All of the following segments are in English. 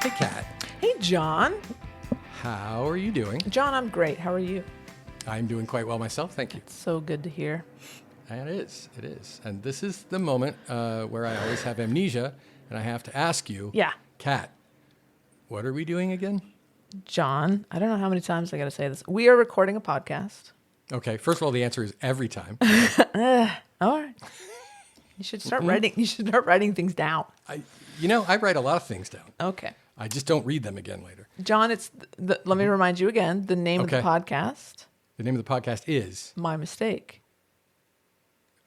Hey, Kat. Hey, John. How are you doing? John, I'm great. How are you? I'm doing quite well myself, thank you. So good to hear. And it is. And this is the moment where I always have amnesia, and I have to ask you, Yeah. Kat, what are we doing again? John, I don't know how many times I got to say this. We are recording a podcast. Okay, first of all, the answer is every time. All right. You should start writing. You should start writing things down. I write a lot of things down. Okay. I just don't read them again later. John, let me remind you again, the name of the Okay. podcast, The name of the podcast is, My Mistake.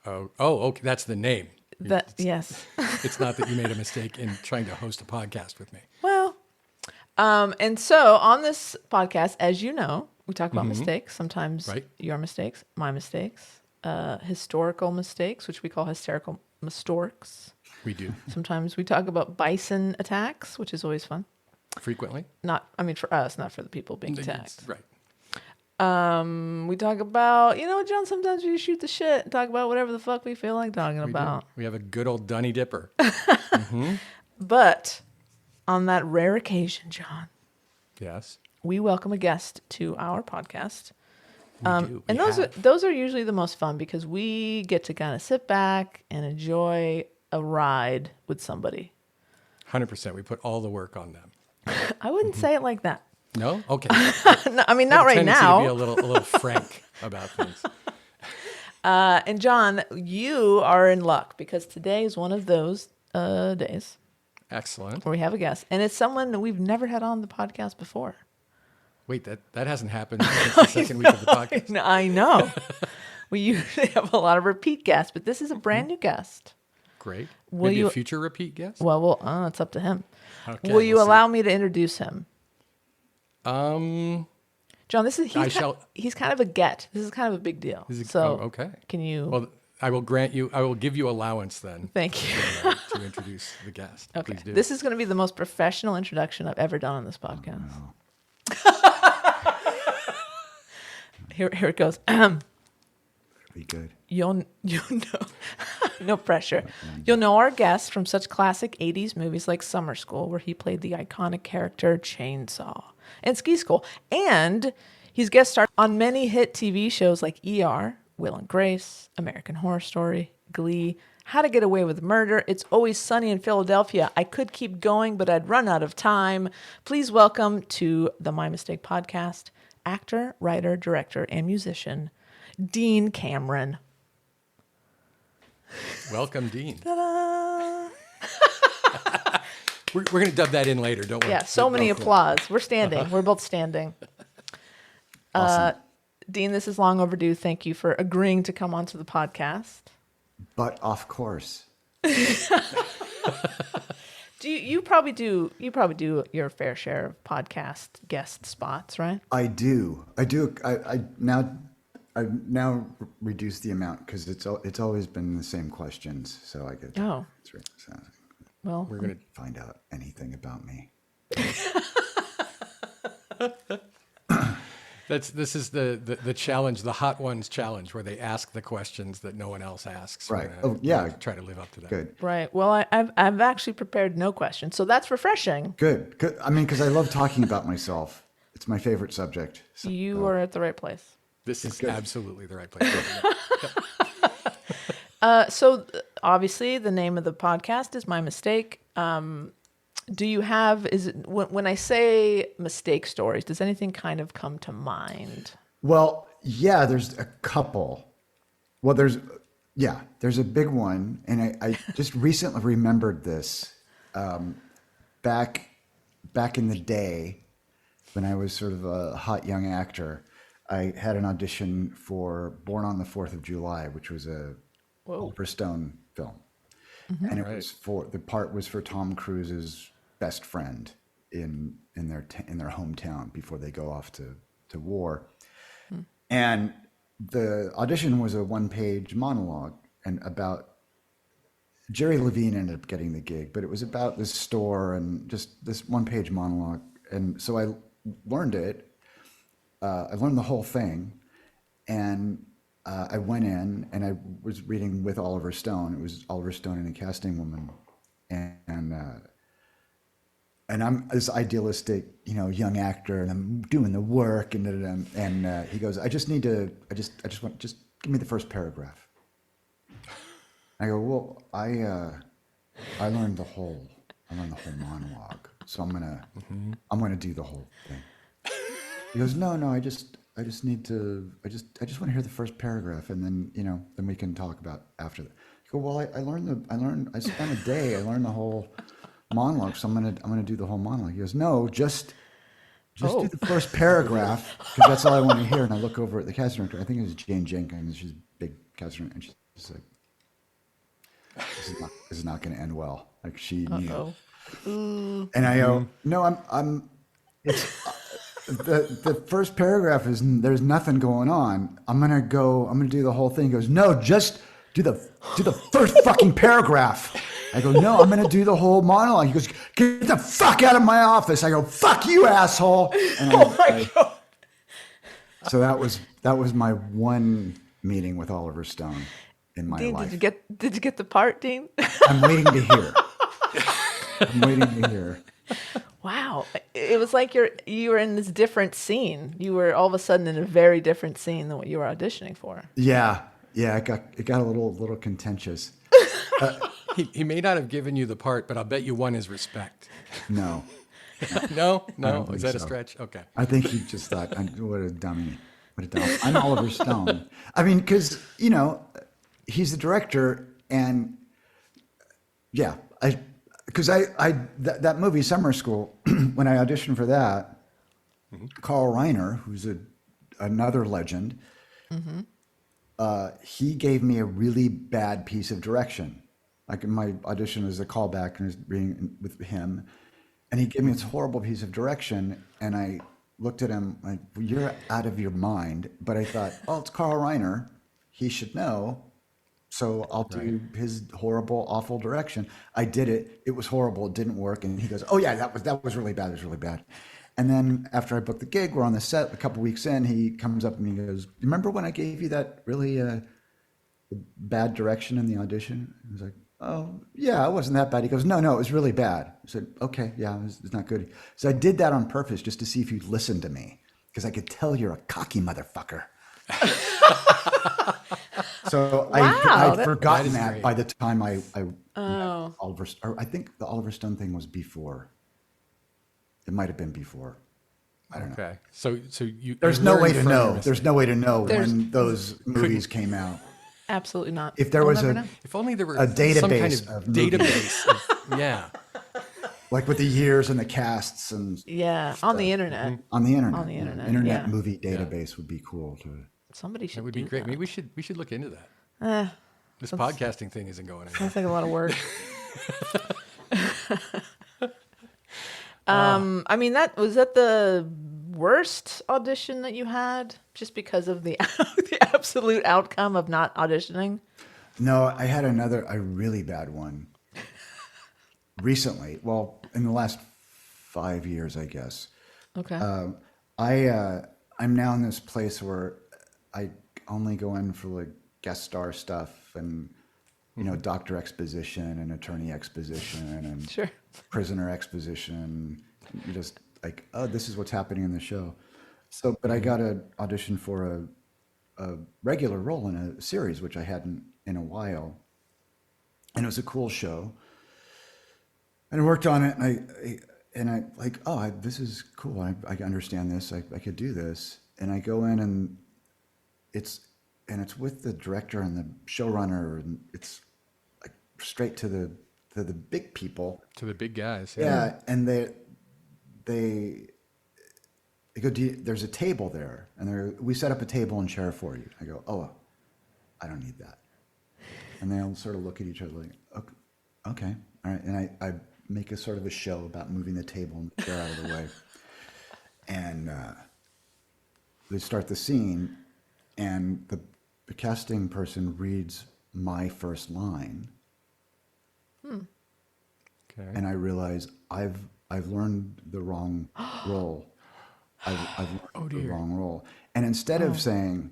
okay, that's the name. Yes. It's not that you made a mistake in trying to host a podcast with me. Well, and so on this podcast, as you know, we talk about mistakes. Sometimes Right. your mistakes, my mistakes, historical mistakes, which we call hysterical mistorks. We do, Sometimes we talk about bison attacks, which is always fun. frequently. For us, not for the people being attacked. Right. We talk about, John, sometimes we shoot the shit and talk about whatever the fuck we feel like talking We do. about. We have a good old Dunny Dipper. But on that rare occasion, John, Yes. we welcome a guest to our podcast. We do. And We have. those are usually the most fun because we get to kind of sit back and enjoy a ride with somebody. 100%. We put all the work on them. I wouldn't say it like that. No? Okay. No, I mean, not right Tendency now. to be a little frank about things. And John, you are in luck because today is one of those days Excellent. where we have a guest, and it's someone that we've never had on the podcast before. Wait, that hasn't happened since the second week of the podcast. I know. We usually have a lot of repeat guests, but this is a brand new guest. Great. Will Maybe you- a future repeat guest? Well, it's up to him. Okay, Will you we'll see. allow me to introduce him? Um, John, he's kind of a get. This is kind of a big deal. okay. Can you? Well, I will give you allowance then Thank you. to introduce the guest. Okay. Please do. This is going to be the most professional introduction I've ever done on this podcast. Here it goes. Be good. You'll know, no pressure. You'll know our guest from such classic 80s movies like Summer School, where he played the iconic character Chainsaw, and Ski School. And he's guest starred on many hit TV shows like ER, Will and Grace, American Horror Story, Glee, How to Get Away with Murder, It's Always Sunny in Philadelphia. I could keep going, but I'd run out of time. Please welcome to the My Mistake podcast, actor, writer, director, and musician, Dean Cameron. Welcome, Dean. Ta-da! We're going to dub that in later, don't we? Yeah, so many applause. We're standing. We're both standing. Awesome. Dean, this is long overdue. Thank you for agreeing to come onto the podcast. But of course, You probably do your fair share of podcast guest spots, right? I do. I now reduce the amount because it's always been the same questions. So I get. Oh. That's right. So Well, We're going to find out anything about me. This is the challenge, the Hot Ones challenge, where they ask the questions that no one else asks. Right. We're Oh, yeah. Try to live up to that. Good. right. Well, I've actually prepared no questions, so that's refreshing. Good. Good. I mean, because I love talking about myself. It's my favorite subject. So, You are at the right place. This is good. absolutely the right place. So obviously, the name of the podcast is My Mistake. Do you have? Is it when I say mistake stories? Does anything kind of come to mind? Well, yeah, there's a couple. Well, there's a big one. And I just recently remembered this back in the day when I was sort of a hot young actor. I had an audition for Born on the 4th of July, which was a Oliver Stone film. And it was the part was for Tom Cruise's best friend in their hometown before they go off to war. And the audition was a 1-page monologue and about Jerry Levine ended up getting the gig, but it was about this store and just this 1-page monologue. And so I learned it. I learned the whole thing, and I went in and I was reading with Oliver Stone. It was Oliver Stone and a casting woman, and and I'm this idealistic, young actor, and I'm doing the work, and he goes, I just want, just give me the first paragraph. I go, well, I learned the whole monologue, so I'm gonna do the whole thing. He goes, no, I just need to, I just want to hear the first paragraph, and then, then we can talk about after that. I go, well, I spent a day, I learned the whole monologue, so I'm gonna do the whole monologue. He goes, no, just do the first paragraph, because that's all I want to hear. And I look over at the casting director. I think it was Jane Jenkins. She's a big casting director, and she's like, this is not going to end well. Like, she knew. And I go, no, it's the first paragraph is, there's nothing going on. I'm gonna do the whole thing. He goes, no, just do the first fucking paragraph. I go, no, I'm gonna do the whole monologue. He goes, get the fuck out of my office. I go, fuck you, asshole. And God. So that was my one meeting with Oliver Stone in my Dean, life. did you get the part, Dean? I'm waiting to hear. I'm waiting to hear. Wow. It was like you were in this different scene. You were all of a sudden in a very different scene than what you were auditioning for. Yeah. It got a little contentious. He may not have given you the part, but I'll bet you won his respect. No. No? don't Is think that a so. stretch? Okay. I think he just thought, what a dummy. I'm Oliver Stone. I mean, because, he's the director, and yeah, that movie, Summer School, when I auditioned for that, Carl Reiner, who's another legend, he gave me a really bad piece of direction. Like, my audition was a callback, and I was being with him, and he gave me this horrible piece of direction, and I looked at him like, well, you're out of your mind. But I thought, oh, it's Carl Reiner. He should know. So I'll do his horrible, awful direction. I did it. It was horrible. It didn't work. And he goes, oh yeah, that was really bad. It was really bad. And then after I booked the gig, we're on the set a couple weeks in, he comes up and he goes, remember when I gave you that really bad direction in the audition? I was like, oh yeah, it wasn't that bad. He goes, no, it was really bad. I said, okay, yeah, it's not good. So I did that on purpose just to see if you'd listen to me, because I could tell you're a cocky motherfucker. So Wow, I'd forgotten that is that great. by the time I Oliver, or I think the Oliver Stone thing was before. It might have been before. I don't know. Okay. So you. There's you no learned way to from your know. mistake. There's no way to know There's- when those movies came out. Absolutely not. If there I'll was never know. If only there were a some kind database of of movies. database. Yeah. Like with the years and the casts and Yeah, on the internet. on the internet. On the internet, Internet yeah. movie database would be cool to. Somebody should That would do be great. that. Maybe we should look into that. This That's- podcasting thing isn't going anywhere. Sounds like a lot of work. I mean, that the worst audition that you had, just because of the the absolute outcome of not auditioning. No, I had a really bad one recently. Well, in the last 5 years, I guess. Okay. I'm now in this place where I only go in for like guest star stuff and doctor exposition and attorney exposition and Sure. prisoner exposition. You just like, oh, this is what's happening in the show. So, but I got an audition for a regular role in a series, which I hadn't in a while, and it was a cool show. And I worked on it, and I like, oh, this is cool. I understand this. I could do this. And I go in, and it's with the director and the showrunner, and it's like straight to the big people. To the big guys. Yeah, and they go, there's a table there, and we set up a table and chair for you. I go, oh, I don't need that. And they all sort of look at each other like, okay, all right. And I make a sort of a show about moving the table and the chair out of the way. And they start the scene, and the casting person reads my first line. Okay. And I realize I've learned the wrong role. I've learned the wrong role. And instead of saying,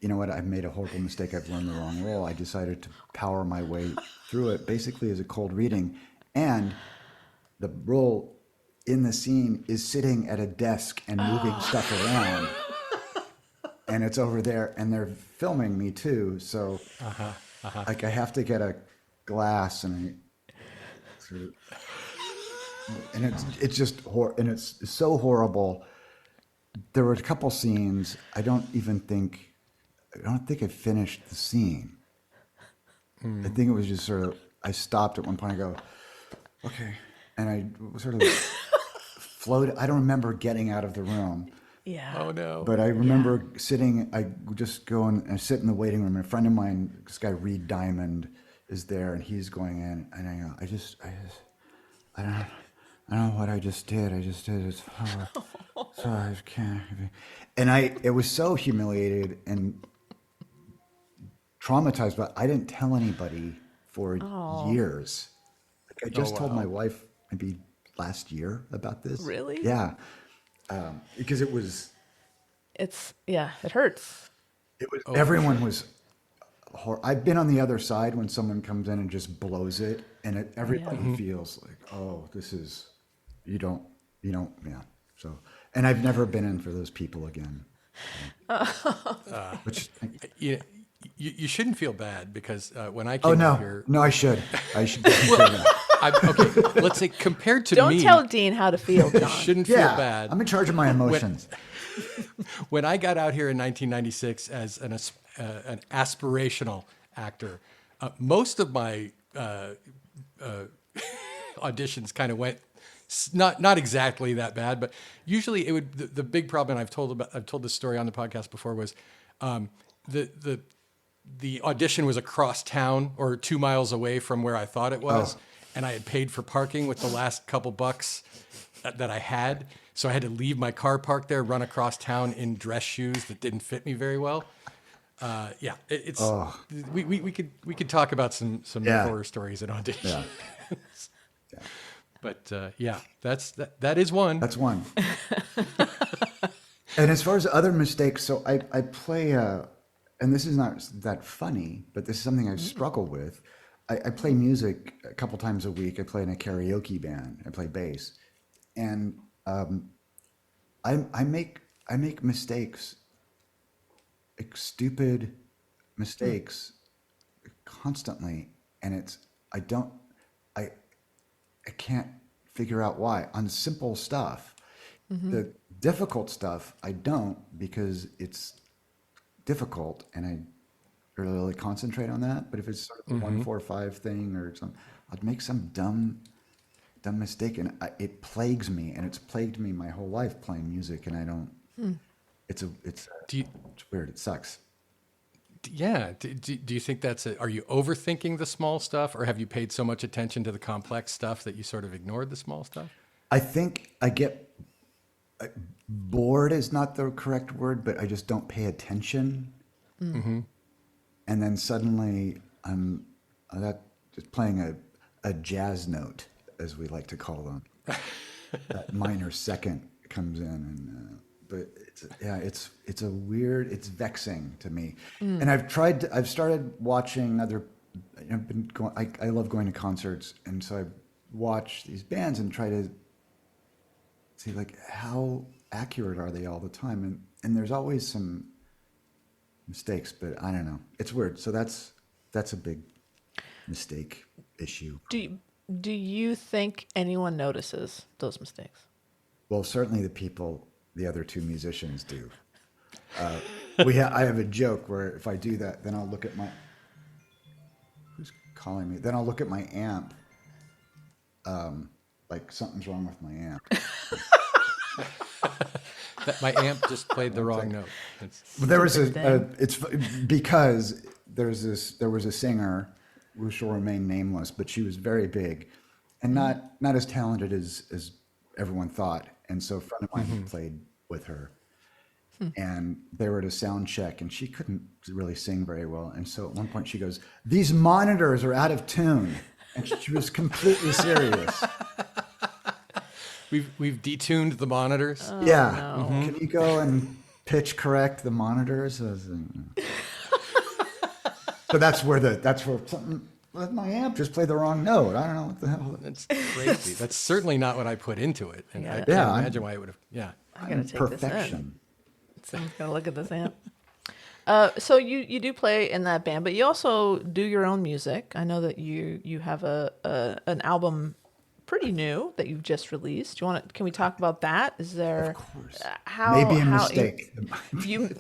you know what, I've made a horrible mistake, I've learned the wrong role, I decided to power my way through it basically as a cold reading. And the role in the scene is sitting at a desk and moving stuff around. And it's over there, and they're filming me too. So, like, I have to get a glass, and it's just and it's so horrible. There were a couple scenes. I don't think I finished the scene. I think it was just sort of. I stopped at one point. I go, okay, and I sort of floated. I don't remember getting out of the room. Yeah. Oh no. But I remember sitting, I just go and I sit in the waiting room. And a friend of mine, this guy Reed Diamond, is there, and he's going in, and I go, I don't know what I just did. It's so I can't. And it was so humiliated and traumatized, but I didn't tell anybody for years. Like, I just told my wife maybe last year about this. Really? Yeah. Because it was, It hurts. everyone was, I've been on the other side when someone comes in and just blows it, and everybody feels like, oh, this is, you don't, yeah. So, and I've never been in for those people again. Which, You shouldn't feel bad because when I came no, out here, no, I should definitely say that. okay, let's say compared to Don't me, tell Dean how to feel, John. shouldn't feel Yeah, bad. I'm in charge of my emotions. When I got out here in 1996 as an aspirational actor, most of my auditions kind of went not exactly that bad, but usually it would. The big problem, and I've told this story on the podcast before, was the audition was across town or 2 miles away from where I thought it was, and I had paid for parking with the last couple bucks that I had. So I had to leave my car parked there, run across town in dress shoes that didn't fit me very well. We could talk about some horror stories at auditions. Yeah. But that is one. That's one. And as far as other mistakes, so I play, and this is not that funny, but this is something I struggle with. I play music a couple times a week. I play in a karaoke band. I play bass, and I make mistakes, like stupid mistakes, constantly, and I can't figure out why on simple stuff. The difficult stuff I don't, because it's difficult and I really concentrate on that. But if it's sort of a 1, 4, 5 thing or something, I'd make some dumb mistake, and it plagues me, and it's plagued me my whole life playing music, and I don't. It's weird. It sucks. Yeah. Do you think are you overthinking the small stuff, or have you paid so much attention to the complex stuff that you sort of ignored the small stuff? I think I get bored is not the correct word, but I just don't pay attention. And then suddenly I'm just playing a jazz note, as we like to call them. That minor second comes in, and but it's a weird, it's vexing to me. And I've started watching I love going to concerts, and so I watch these bands and try to see, like, how accurate are they all the time, and there's always some mistakes, but I don't know, it's weird. So that's a big mistake issue. Do you think anyone notices those mistakes? Well, certainly the other two musicians do. I have a joke where if I do that, then I'll look at who's calling me? Then I'll look at my amp. Like something's wrong with my amp. My amp just played the wrong note. But there was because there was a singer who shall remain nameless, but she was very big and not as talented as everyone thought. And so a friend of mine played with her, and they were at a sound check, and she couldn't really sing very well. And so at one point she goes, "These monitors are out of tune," and she was completely serious. We've detuned the monitors. Yeah. No. Can you go and pitch correct the monitors? So that's where something my amp just played the wrong note. I don't know what the hell. That's crazy. That's certainly not what I put into it. And I Yeah. can't Yeah, I'm- imagine why it would have. Yeah. I gotta take Perfection. this in. Someone's gonna look at this amp. So you do play in that band, but you also do your own music. I know that you have an album pretty new that you've just released. Can we talk about that? Is there Of course. how Maybe a how mistake.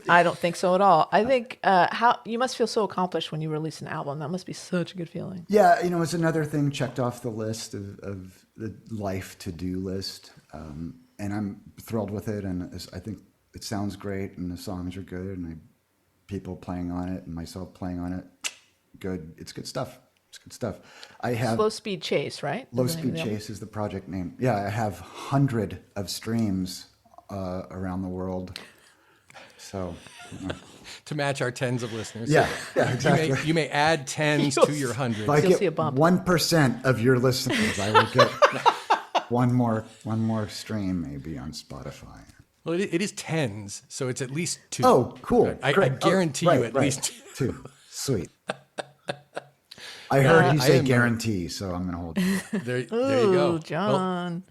I don't think so at all. I think how you must feel so accomplished when you release an album. That must be such a good feeling. Yeah, it's another thing checked off the list of the life to-do list. And I'm thrilled with it. And I think it sounds great and the songs are good and people playing on it and myself playing on it. Good. It's good stuff. It's good stuff. I have Slow Speed Chase, right? Low Is the name Speed of the album? Chase is the project name. Yeah, I have 100 of streams around the world. So, To match our tens of listeners. yeah, exactly. You may add tens to your hundreds. If I You'll get see a bump. 1% of your listeners, I will get one more stream maybe on Spotify. Well, it is tens, so it's at least two. Oh, cool. I Great. guarantee Oh, you right, at right. least two. Two. Sweet. I heard you I say am, guarantee, so I'm going to hold you. There you go. Ooh, Well, John.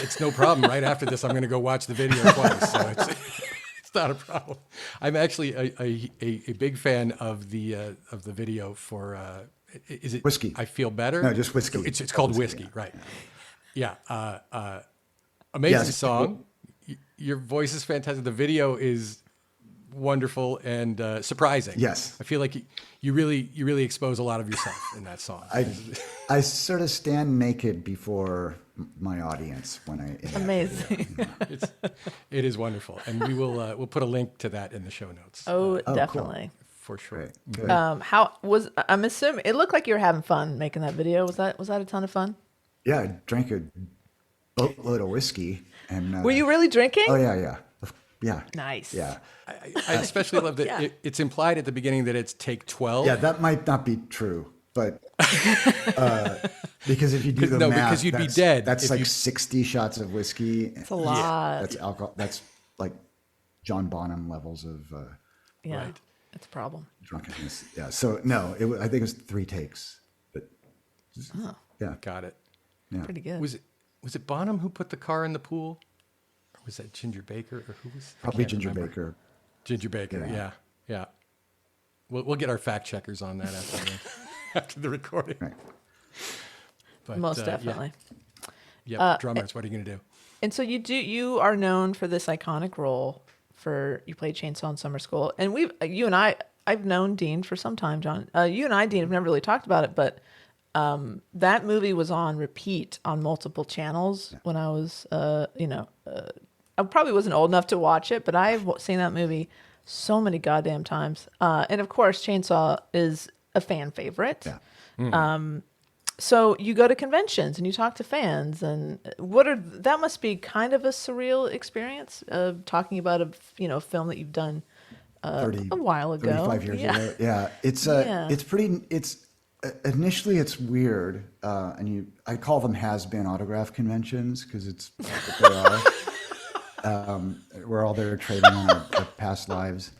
it's no problem. Right after this, I'm going to go watch the video twice, so it's not a problem. I'm actually a big fan of the video for is it Whiskey. I Feel Better? No, just Whiskey. It's called Whiskey, right? Yeah. Amazing Yes. song. Your voice is fantastic. The video is wonderful and surprising. Yes. I feel like you really expose a lot of yourself in that song. I sort of stand naked before my audience when I Amazing. It is wonderful, and we'll put a link to that in the show notes Oh, cool. definitely. for sure. Great. Good. I'm assuming it looked like you were having fun making that video. Was that a ton of fun? Yeah, I drank a boatload of whiskey. And Were you really drinking? Oh yeah. Nice. Yeah. I especially love that Yeah. it's implied at the beginning that it's take 12. Yeah, that might not be true, but because if you do the No, math, because you'd be that's- dead That's if like you- 60 shots of whiskey. It's a lot. That's alcohol. That's like John Bonham levels of Yeah. Right. It's a problem. drunkenness. Yeah. So no, I think it was 3 takes. But yeah, Got it. yeah. Pretty good. Was it Bonham who put the car in the pool? Or was that Ginger Baker? Or who was? I Probably can't Ginger remember. Baker. Ginger Baker. Yeah. Yeah. We'll get our fact checkers on that after the recording. Right. But, Most yeah. definitely. Yep. Drummers. What are you gonna do? And so you are known for this iconic role you played Chainsaw in Summer School. And I've known Dean for some time, John. You and I, Dean, have never really talked about it, but that movie was on repeat on multiple channels when I was, I probably wasn't old enough to watch it, but I've seen that movie so many goddamn times. And of course, Chainsaw is a fan favorite. Yeah. So you go to conventions and you talk to fans, and that must be kind of a surreal experience, talking about a film that you've done 30, a while ago. 35 years Yeah. ago. Yeah. It's initially it's weird. I call them has-been autograph conventions because it's what they are. We're all there trading on our past lives.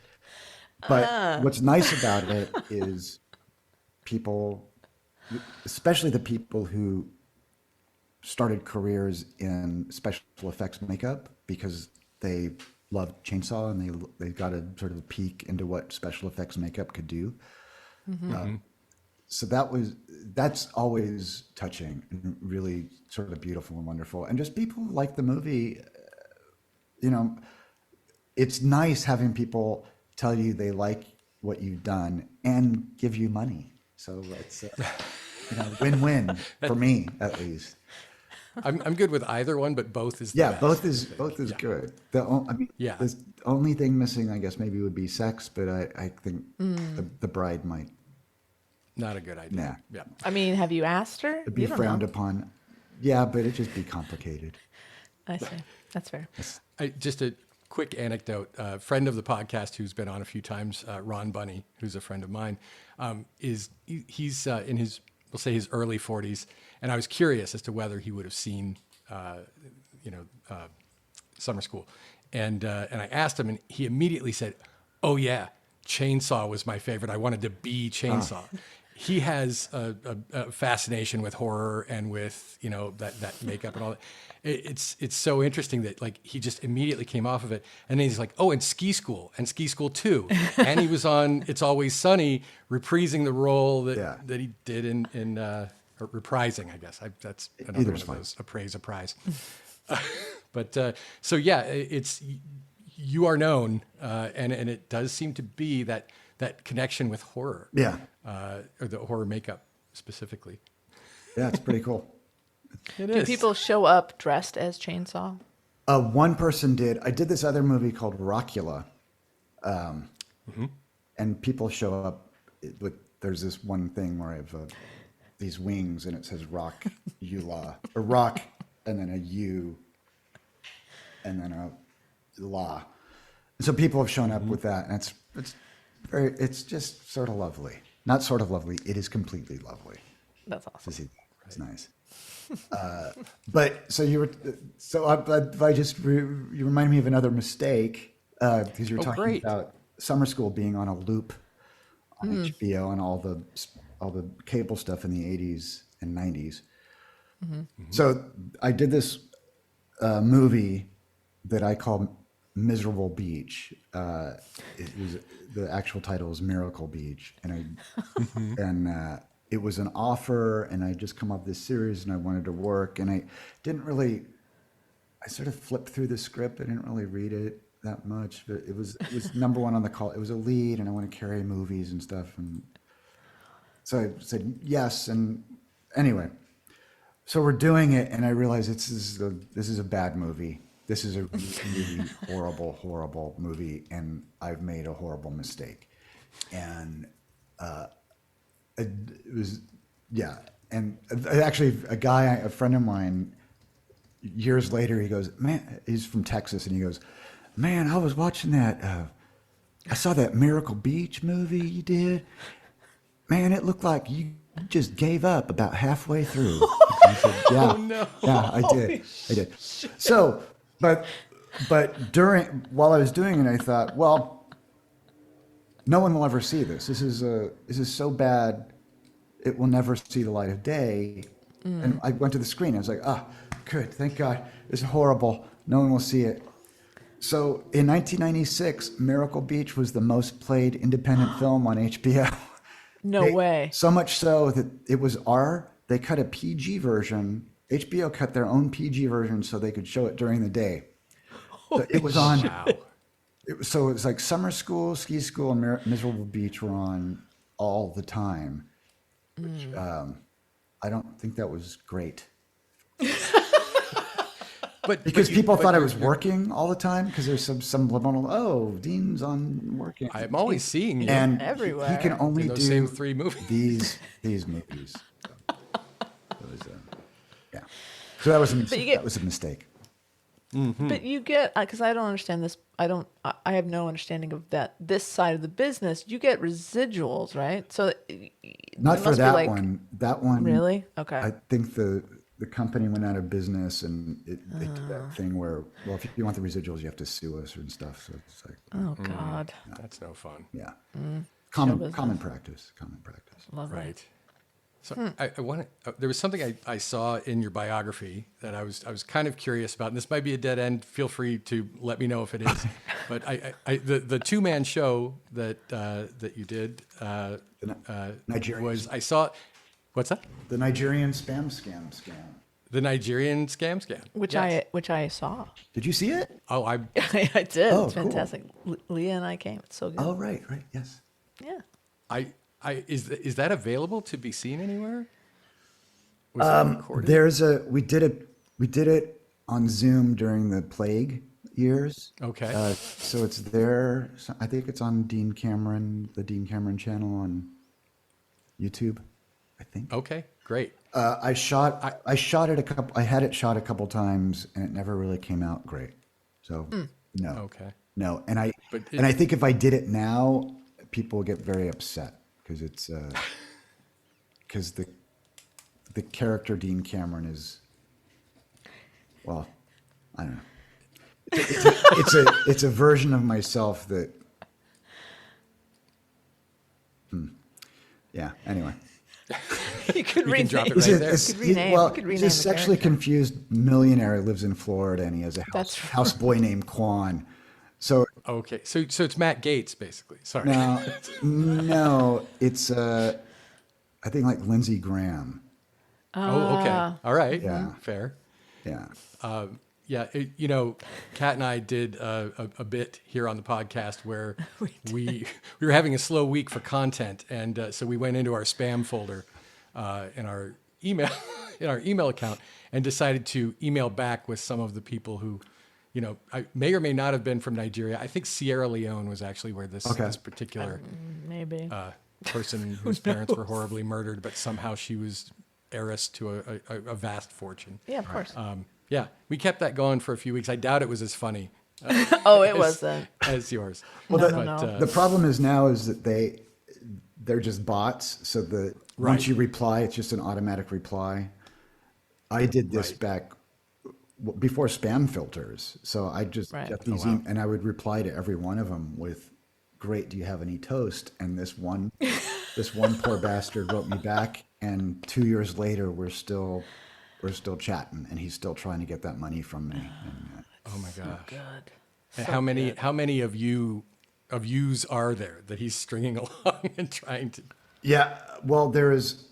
But what's nice about it is people, especially the people who started careers in special effects makeup because they loved Chainsaw and they got a sort of a peek into what special effects makeup could do. So that's always touching and really sort of beautiful and wonderful. And just people who like the movie, it's nice having people tell you they like what you've done and give you money. So it's win-win for me at least. I'm good with either one, but both is the Yeah, best. both is good. Yeah. The only thing missing, I guess, maybe would be sex, but I think the bride might Not a good idea. Nah. Yeah. I mean, have you asked her? be You don't frowned know. upon. Yeah, but it'd just be complicated. I see. That's fair. Just a quick anecdote. A friend of the podcast who's been on a few times, Ron Bunny, who's a friend of mine, he's in his, we'll say his early 40s, and I was curious as to whether he would have seen, Summer School, and I asked him, and he immediately said, "Oh yeah, Chainsaw was my favorite. I wanted to be Chainsaw." he has a fascination with horror and with that makeup and all that. It's so interesting that like he just immediately came off of it, and then he's like, oh, and Ski School 2, and he was on It's Always Sunny, reprising the role that he did in or reprising, I guess. That's another Either's one of those a prize. But so yeah, it's you are known, and it does seem to be that connection with horror, or the horror makeup specifically. Yeah, it's pretty cool. It Do is. people show up dressed as Chainsaw? One person did. I did this other movie called Rockula, and people show up. There's this one thing where I have these wings, and it says Rock Ula, or Rock, and then a U, and then a La. So people have shown up with that, and it's just sort of lovely. Not sort of lovely. It is completely lovely That's to awesome. see. It's nice. But so you reminded me of another mistake because you were talking great. about Summer School being on a loop on HBO and all the cable stuff in the 80s and 90s. So I did this movie that I call Miserable Beach. The actual title is Miracle Beach, and it was an offer, and I just come up with this series, and I wanted to work, and I sort of flipped through the script. I didn't really read it that much, but it was number one on the call. It was a lead, and I want to carry movies and stuff, and so I said yes. And anyway, so we're doing it, and I realized this is a bad movie. This is a really horrible movie, and I've made a horrible mistake, and. It was, yeah. And actually a friend of mine, years later, he goes, man, he's from Texas, and he goes, man, I was watching that, I saw that Miracle Beach movie you did. Man, it looked like you just gave up about halfway through. I said, yeah, yeah, I did. So, but while I was doing it, I thought, well, no one will ever see this. This is so bad, it will never see the light of day. And I went to the screen. I was like, good, thank God. This is horrible. No one will see it. So in 1996, Miracle Beach was the most played independent film on HBO. No way. So much so that it was they cut a PG version. HBO cut their own PG version so they could show it during the day. So it was on. Wow. So it was like Summer School, Ski School, and Miserable Beach were on all the time. Which, I don't think that was great. Because people thought I was working all the time because there's some subliminal, Dean's on working. I'm always seeing you And everywhere. he can only in those do same 3 movies. these movies. It was, yeah. So that was a mistake. But you get, because I don't understand this. I have no understanding of this side of the business. You get residuals, right? So Not it for must be that like, one. That one. Really? Okay. I think the company went out of business, and they did that thing where, well, if you want the residuals, you have to sue us and stuff. So it's like, Oh God. That's no fun. yeah, business. common practice. Love it. Right. So I want to. There was something I saw in your biography that I was kind of curious about, and this might be a dead end. Feel free to let me know if it is. But the 2-man show that you did Nigerian. was I saw. What's that? The Nigerian spam scam. The Nigerian scam. Which Yes. I saw. Did you see it? Oh, I I did. Oh, It's cool. fantastic. Leah and I came. It's so good. Oh, right, yes. Yeah. Is that available to be seen anywhere? Was it recorded? We did it on Zoom during the plague years. Okay. So it's there. So I think it's on the Dean Cameron channel on YouTube, I think. Okay, great. I shot it I had it shot a couple times, and it never really came out great. So no. Okay. No, and I But I think if I did it now, people would get very upset because it's because the character Dean Cameron is, well, I don't know. It's a version of myself that Yeah. Anyway. You could We can rename. drop it He's right a, there. it's- You could rename- well, you could he's rename a the sexually character. confused millionaire who lives in Florida, and he has a That's true. houseboy named Quan. So Okay, so it's Matt Gates basically. Sorry. no, it's I think like Lindsey Graham. Oh, okay. All right. Yeah. Fair. Yeah. Yeah, Kat and I did a bit here on the podcast where we were having a slow week for content, and so we went into our spam folder in our email in our email account and decided to email back with some of the people who, I may or may not have been from Nigeria. I think Sierra Leone was actually where this particular Maybe. person whose parents were horribly murdered, but somehow she was heiress to a vast fortune. Yeah, of course. Yeah, we kept that going for a few weeks. I doubt it was as funny Oh, it wasn't. as yours. Well, No. the problem is now is that they're just bots. So once Right. you reply, it's just an automatic reply. I did this Right. back before spam filters. So I just Right. get these and I would reply to every one of them with, "Great, do you have any toast?" And this one poor bastard wrote me back, and 2 years later we're still chatting, and he's still trying to get that money from me. And, Oh my gosh! Good. And So how many of yous are there that he's stringing along and trying to? yeah, well, there is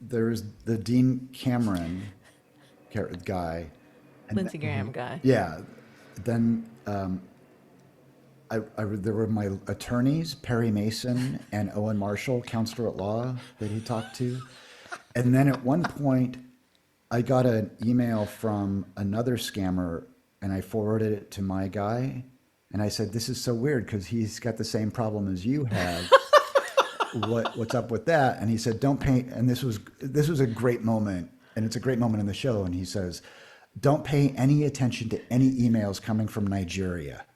the Dean Cameron guy, and Lindsey Graham guy. yeah, then there were my attorneys, Perry Mason and Owen Marshall, counselor at law, that he talked to, and then at one point, I got an email from another scammer, and I forwarded it to my guy, and I said, "This is so weird because he's got the same problem as you have." What's up with that? And he said, "Don't pay." And this was a great moment, and it's a great moment in the show. And he says, "Don't pay any attention to any emails coming from Nigeria."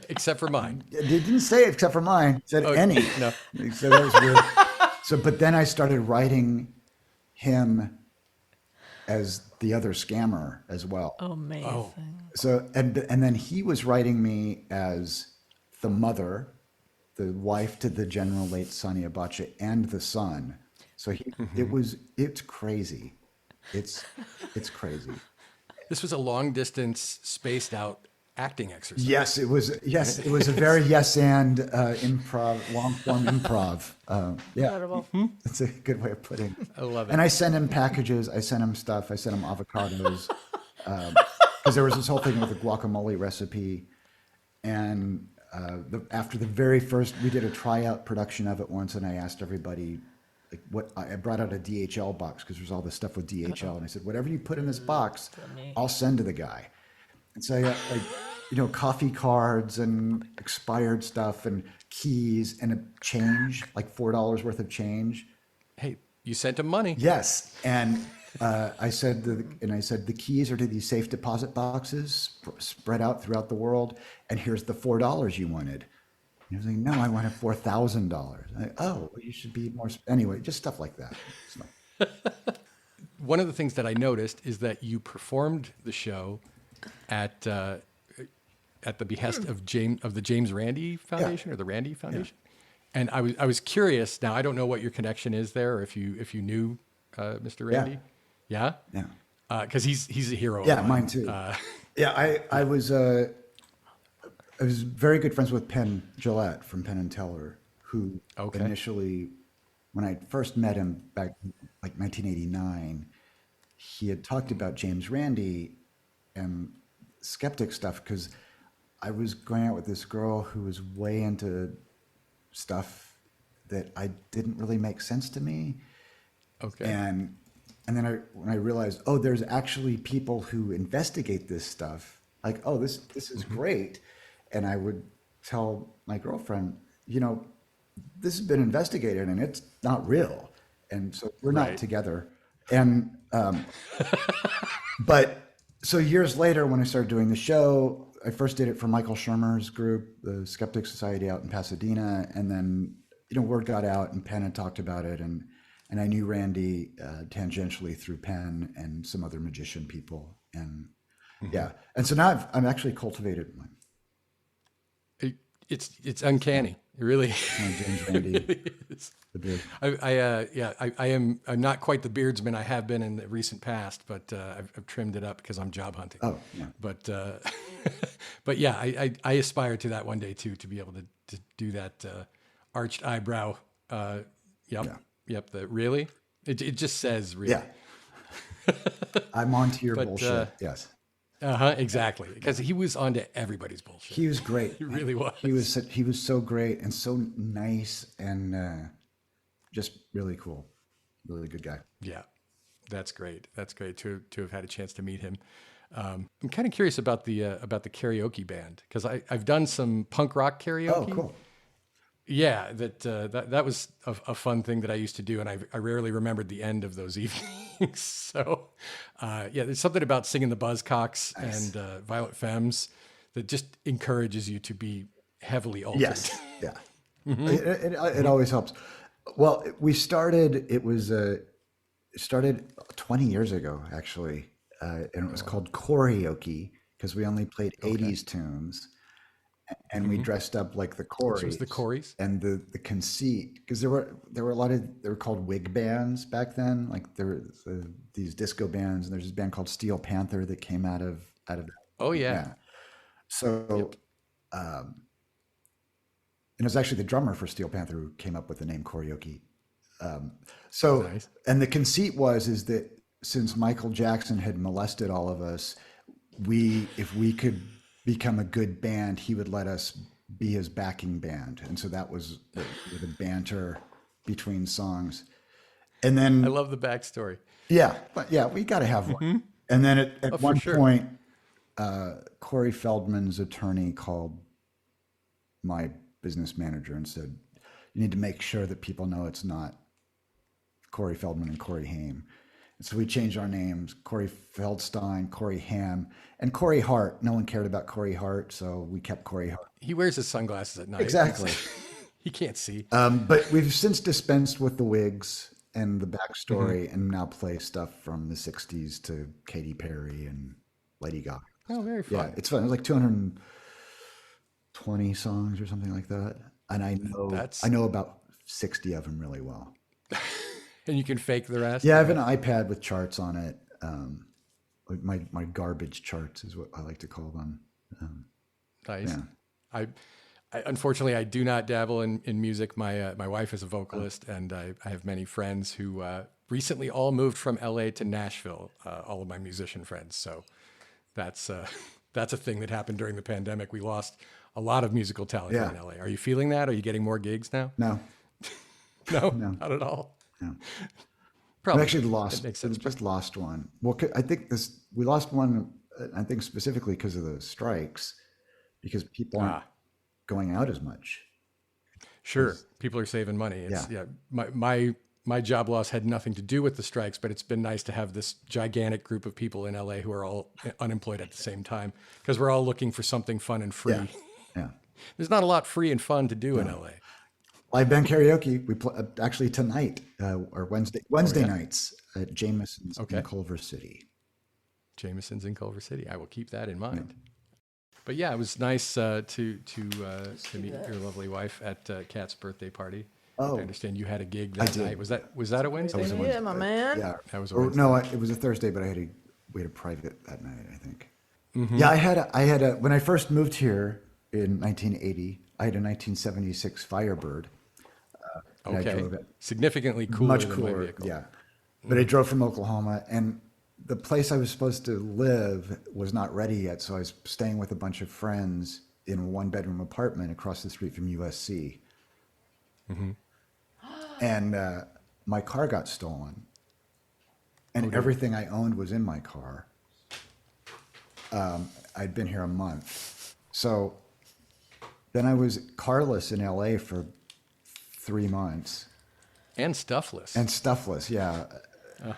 Except for mine. He didn't say it except for mine. He said any. No. So that was weird. But then I started writing him as the other scammer as well. Amazing. So and then he was writing me as the mother, the wife to the General late Sani Abacha, and the son. So it's crazy. It's crazy. This was a long distance, spaced out acting exercise. Yes, it was. Yes, it was a very yes and improv, long form improv. Yeah, Incredible. that's a good way of putting it. I love it. And I sent him packages. I sent him stuff. I sent him avocados because there was this whole thing with a guacamole recipe. And after the very first, we did a tryout production of it once, and I asked everybody, like, what I brought out a DHL box because there's all this stuff with DHL, and I said, whatever you put in this box, I'll send to the guy. And so I got coffee cards and expired stuff and keys and a change, like $4 worth of change. Hey, you sent him money. Yes, and I said the keys are to these safe deposit boxes spread out throughout the world, and here's the $4 you wanted. And he was like, "No, I wanted $4,000." Oh, well, you should be more. Anyway, just stuff like that. So, One of the things that I noticed is that you performed the show at the behest of the James Randi Foundation or the Randi Foundation. And I was curious. Now I don't know what your connection is there, or if you knew Mr. Randi. Yeah. Yeah. Because he's a hero. Yeah, of mine too. I was very good friends with Penn Jillette from Penn and Teller, who initially, when I first met him back like 1989, he had talked about James Randi and skeptic stuff because I was going out with this girl who was way into stuff that I didn't really make sense to me. Okay. And then when I realized, oh, there's actually people who investigate this stuff. Like, oh, this is great. And I would tell my girlfriend, this has been investigated and it's not real. And so we're not together. And, but so years later, when I started doing the show, I first did it for Michael Shermer's group, the Skeptic Society out in Pasadena. And then, word got out and Penn had talked about it. And I knew Randi tangentially through Penn and some other magician people. And yeah. And so now I'm actually cultivated one. it's uncanny. It really, James Randi, really is. the beard. I'm not quite the beardsman I have been in the recent past, but I've trimmed it up because I'm job hunting. Oh, yeah. But but yeah, I aspire to that one day too, to be able to do that arched eyebrow. Yep, Yeah. yep. Really, it just says really. Yeah. I'm onto your But, bullshit. Yes. Exactly. Because he was onto everybody's bullshit. He was great. He really was. He was so great and so nice and just really cool. Really good guy. Yeah, that's great. That's great to have had a chance to meet him. I'm kind of curious about the karaoke band because I've done some punk rock karaoke. Oh, cool. Yeah, that was a fun thing that I used to do, and I rarely remembered the end of those evenings. So, yeah, there's something about singing the Buzzcocks and Violent Femmes that just encourages you to be heavily altered. Yes. Yeah. It always helps. Well, we started. It started 20 years ago, actually, and it was called Choreoke because we only played 80s tunes. And we dressed up like the Corys. So it was the Corys? And the conceit, because there were a lot of, they were called wig bands back then. Like there were these disco bands, and there's this band called Steel Panther that came out of. Oh yeah. So, and it was actually the drummer for Steel Panther who came up with the name Choreoke. So, Nice. and the conceit is that since Michael Jackson had molested all of us, if we could become a good band, he would let us be his backing band. And so that was the banter between songs. And then I love the backstory. yeah, but yeah, we got to have one. And then at one sure. point, Corey Feldman's attorney called my business manager and said, "You need to make sure that people know it's not Corey Feldman and Corey Haim." And so we changed our names: Corey Feldstein, Corey Haim, and Corey Hart. No one cared about Corey Hart, so we kept Corey Hart. He wears his sunglasses at night. Exactly. He can't see. But we've since dispensed with the wigs and the backstory, and now play stuff from the '60s to Katy Perry and Lady Gaga. Oh, very Yeah, fun. it's fun. It was like 220 songs or something like that, and I know about 60 of them really well. And you can fake the rest. Yeah, I have an iPad with charts on it. Like my garbage charts is what I like to call them. Nice. Yeah. I unfortunately I do not dabble in music. My wife is a vocalist, and I have many friends who recently all moved from LA to Nashville. All of my musician friends. So that's a thing that happened during the pandemic. We lost a lot of musical talent here in LA. Are you feeling that? Are you getting more gigs now? No, No, not at all. no. We Probably. actually lost. That makes sense. We just lost one. Well, I think we lost one. I think specifically because of the strikes, because people aren't going out as much. Sure, people are saving money. It's, Yeah. My job loss had nothing to do with the strikes, but it's been nice to have this gigantic group of people in LA who are all unemployed at the same time because we're all looking for something fun and free. Yeah, yeah. There's not a lot free and fun to do in LA. Live band karaoke. We play actually tonight or Wednesday nights at Jameson's in Culver City. Jameson's in Culver City. I will keep that in mind. But yeah, it was nice to meet your lovely wife at Kat's birthday party. Oh. I understand you had a gig that night. Was that a Wednesday? night? Yeah, my man. Yeah, That was a or, Wednesday. no, it was a Thursday, but we had a private that night, I think. Mm-hmm. Yeah, I had a when I first moved here in 1980, I had a 1976 Firebird. And I Okay, drove it. significantly cooler Much than my cooler, vehicle. yeah. But I drove from Oklahoma, and the place I was supposed to live was not ready yet, so I was staying with a bunch of friends in a one-bedroom apartment across the street from USC. Mm-hmm. And my car got stolen, and everything I owned was in my car. I'd been here a month, so then I was carless in LA for 3 months. And stuffless. And stuffless, yeah.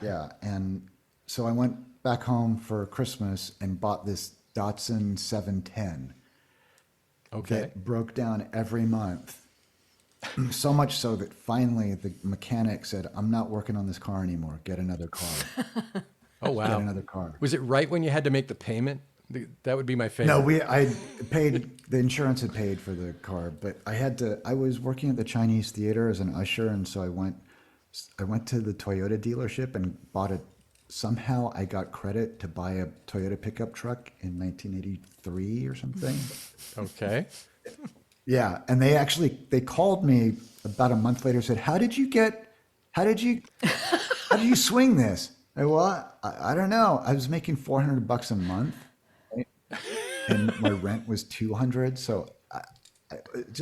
Yeah. And so I went back home for Christmas and bought this Datsun 710 okay. that broke down every month. So much so that finally the mechanic said, "I'm not working on this car anymore. Get another car." Oh, wow. Get another car. Was it right when you had to make the payment That would be my favorite. No, I paid, the insurance had paid for the car, but I was working at the Chinese theater as an usher. And so I went to the Toyota dealership and somehow I got credit to buy a Toyota pickup truck in 1983 or something. Okay. Yeah. And they called me about a month later, said, how did you swing this? Well, I don't know. I was making $400 a month, right? And my rent was 200. So it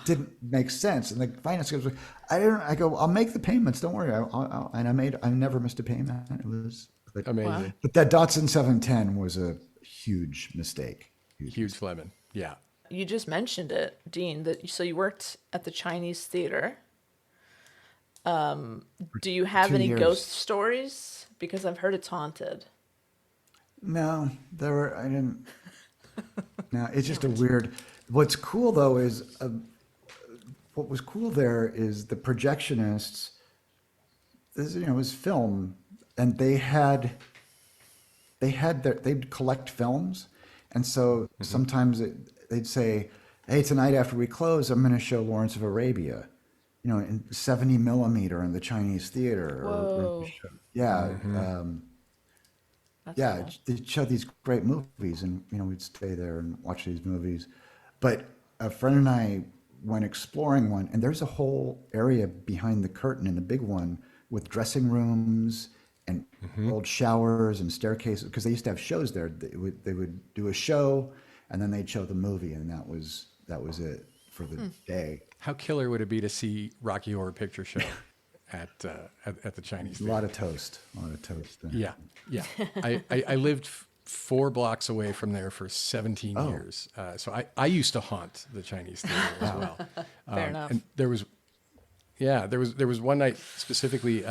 didn't make sense. And the finance guy was like, I go, I'll make the payments. Don't worry. I never missed a payment. It was like, Amazing. but that Datsun 710 was a huge mistake. Huge lemon. Yeah. You just mentioned it, Dean. So you worked at the Chinese theater. Do you have 2 any years. ghost stories? Because I've heard it's haunted. No, I didn't. No, it's just a weird. What's cool though is, what was cool there is the projectionists. It was film, and they'd collect films, and so sometimes they'd say, "Hey, tonight after we close, I'm going to show Lawrence of Arabia." In 70 millimeter in the Chinese theater. Whoa. Yeah. That's Yeah, cool. they show these great movies, and we'd stay there and watch these movies. But a friend and I went exploring one, and there's a whole area behind the curtain in the big one with dressing rooms and old showers and staircases, because they used to have shows there. They would do a show, and then they'd show the movie, and that was it for the day. How killer would it be to see Rocky Horror Picture Show at the Chinese A theater? lot of toast. Yeah, yeah. I lived 4 blocks away from there for 17 Oh. years. So I used to haunt the Chinese theater as well. Fair enough. And there was one night specifically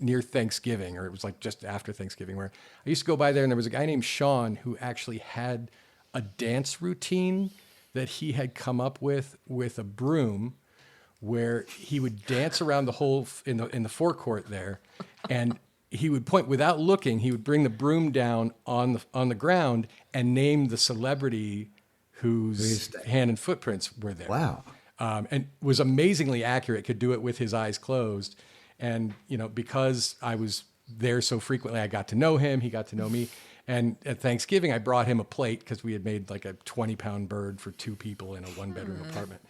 near Thanksgiving, or it was like just after Thanksgiving, where I used to go by there, and there was a guy named Sean who actually had a dance routine that he had come up with a broom, where he would dance around the whole in the forecourt there, and he would point without looking. He would bring the broom down on the ground and name the celebrity whose hand and footprints were there. Wow. And was amazingly accurate. Could do it with his eyes closed, and because I was there so frequently, I got to know him. He got to know me. And at Thanksgiving, I brought him a plate because we had made like a 20-pound bird for 2 people in a 1-bedroom apartment.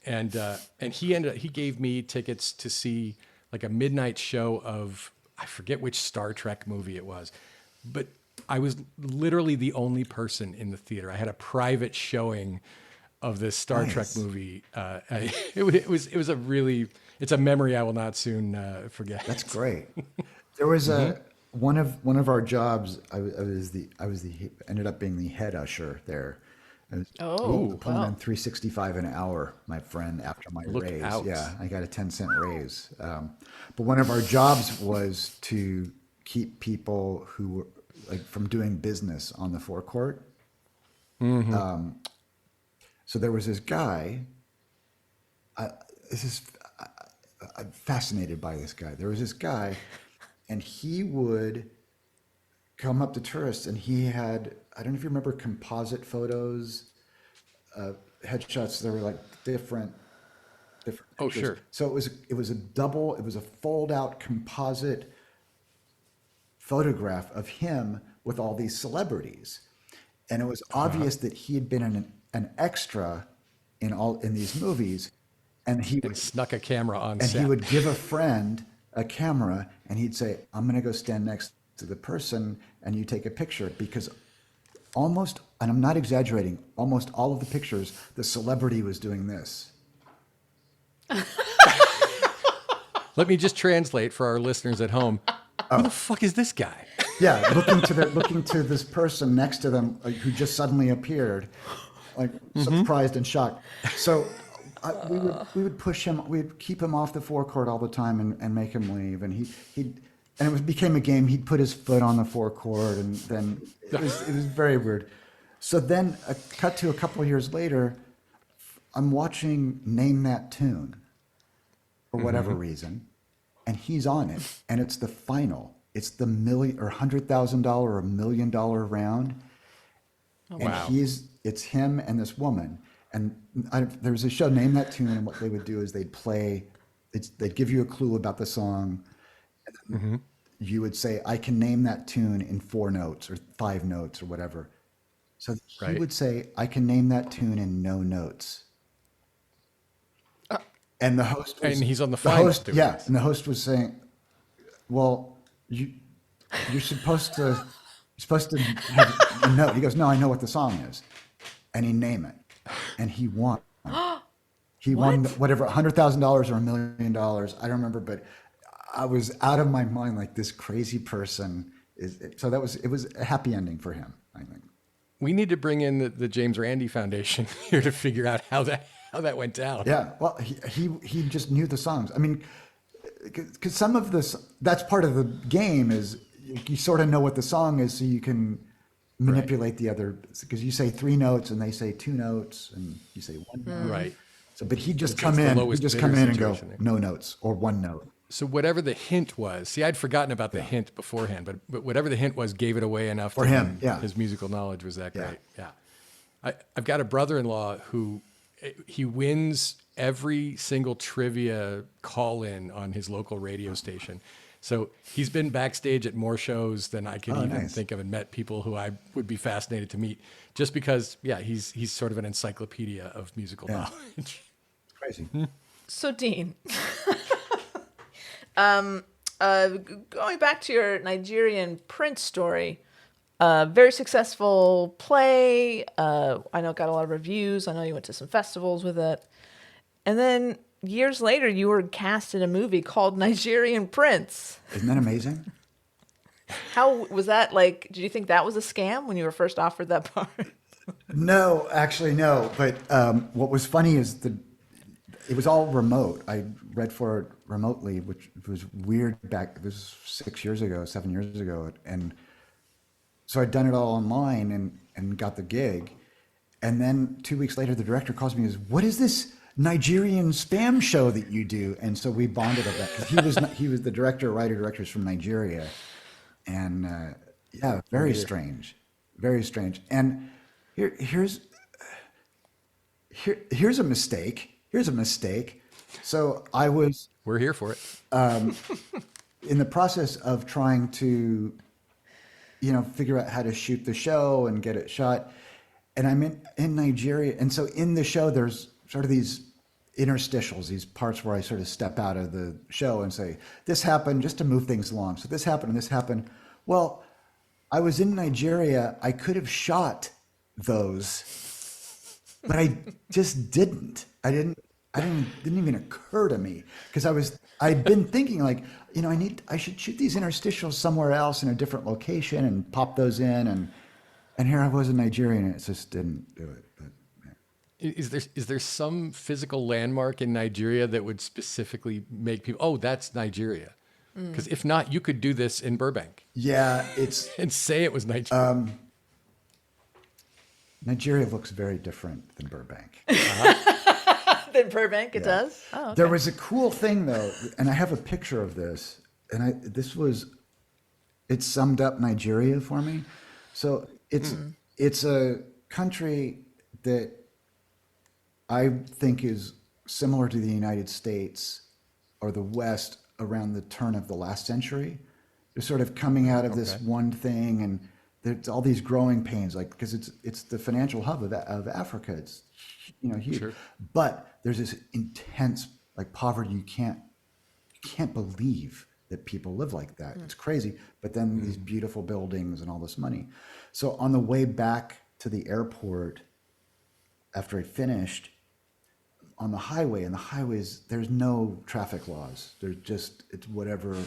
And he gave me tickets to see like a midnight show of, I forget which Star Trek movie it was, but I was literally the only person in the theater. I had a private showing of this Star Trek movie. It's a memory I will not soon forget. That's great. There was one of our jobs. Ended up being the head usher there. I was pulling in $3.65 an hour, my friend, after my Look raise. out. Yeah, I got a 10-cent raise. But one of our jobs was to keep people who were from doing business on the forecourt. So there was this guy. I'm fascinated by this guy. There was this guy, and he would come up to tourists, and he had, I don't know if you remember composite photos, headshots. They were like different. Oh, pictures. sure. So it was a fold out composite photograph of him with all these celebrities. And it was obvious that he had been an extra in these movies. And he would Snuck a camera on and set. he would give a friend a camera, and he'd say, I'm going to go stand next to the person and you take a picture, because almost, and I'm not exaggerating, almost all of the pictures, the celebrity was doing this. Let me just translate for our listeners at home. Who the fuck is this guy? Yeah, looking to this person next to them, who just suddenly appeared, surprised and shocked. So we would push him. We'd keep him off the forecourt all the time and make him leave. And became a game. He'd put his foot on the forecourt, and then it was very weird. So then, cut to a couple of years later, I'm watching Name That Tune for whatever reason, and he's on it, and it's the final. it's the million or $100,000 or $1 million round. And Wow. it's him and this woman. And there was a show, Name That Tune, and what they would do is they'd give you a clue about the song. You would say, I can name that tune in 4 notes or 5 notes or whatever. So he Right. would say, I can name that tune in no notes. And the host was, And he's on the the fine host, doing yeah, this. and the host was saying, well, you're supposed to have a note. He goes, no, I know what the song is. And he name it. And he won. He won whatever, $100,000 or $1 million. I don't remember, but I was out of my mind. Like, this crazy person is. So it was a happy ending for him, I think. We need to bring in the James Randi Foundation here to figure out how that went down. Yeah. Well, he just knew the songs. I mean, because some of this, that's part of the game, is you sort of know what the song is, so you can manipulate the other, because you say 3 notes and they say 2 notes and you say 1 note. Right. So, but he'd just It's come the in, lowest he'd just bidder come in and go, situation there. no notes or 1 note. So whatever the hint was, see, I'd forgotten about the hint beforehand, but whatever the hint was gave it away enough For to him, yeah. His musical knowledge was that Yeah. great. Yeah. I've got a brother-in-law who he wins every single trivia call-in on his local radio station. So he's been backstage at more shows than I could Oh, even nice. think of, and met people who I would be fascinated to meet, just because, yeah, he's sort of an encyclopedia of musical Yeah. knowledge. It's crazy. So, Dean, going back to your Nigerian Prince story, very successful play. I know it got a lot of reviews. I know you went to some festivals with it. And then years later, you were cast in a movie called Nigerian Prince. Isn't that amazing? How was that like? Did you think that was a scam when you were first offered that part? No, actually, no. But what was funny is it was all remote. I read for it remotely, which was weird back, this was 7 years ago. And so I'd done it all online and got the gig. And then 2 weeks later, the director calls me and says, what is this Nigerian spam show that you do? And so we bonded over that, because he was the director's from Nigeria. And yeah, very strange. And here's a mistake. Here's a mistake. So I was We're here for it. in the process of trying to, figure out how to shoot the show and get it shot. And I'm in Nigeria. And so in the show, there's sort of these interstitials, these parts where I sort of step out of the show and say, this happened, just to move things along. So this happened and this happened. Well, I was in Nigeria. I could have shot those, but I just didn't. Didn't even occur to me, because I'd been thinking, like, I should shoot these interstitials somewhere else in a different location and pop those in, and here I was in Nigeria, and it just didn't do it. But yeah. Is there some physical landmark in Nigeria that would specifically make people, oh, that's Nigeria? Because if not, you could do this in Burbank Yeah, it's and say it was Nigeria. Nigeria looks very different than Burbank. In Burbank, it does. Oh, okay. There was a cool thing though, and I have a picture of this, and it summed up Nigeria for me. So it's a country that I think is similar to the United States or the West around the turn of the last century. They're sort of coming out of this one thing, and there's all these growing pains, like, because it's the financial hub of Africa. It's huge. Sure. But there's this intense, like, poverty. You can't believe that people live like that. It's crazy. But then these beautiful buildings and all this money. So on the way back to the airport, after I finished, on the highway, and the highways, there's no traffic laws. There's just, it's whatever.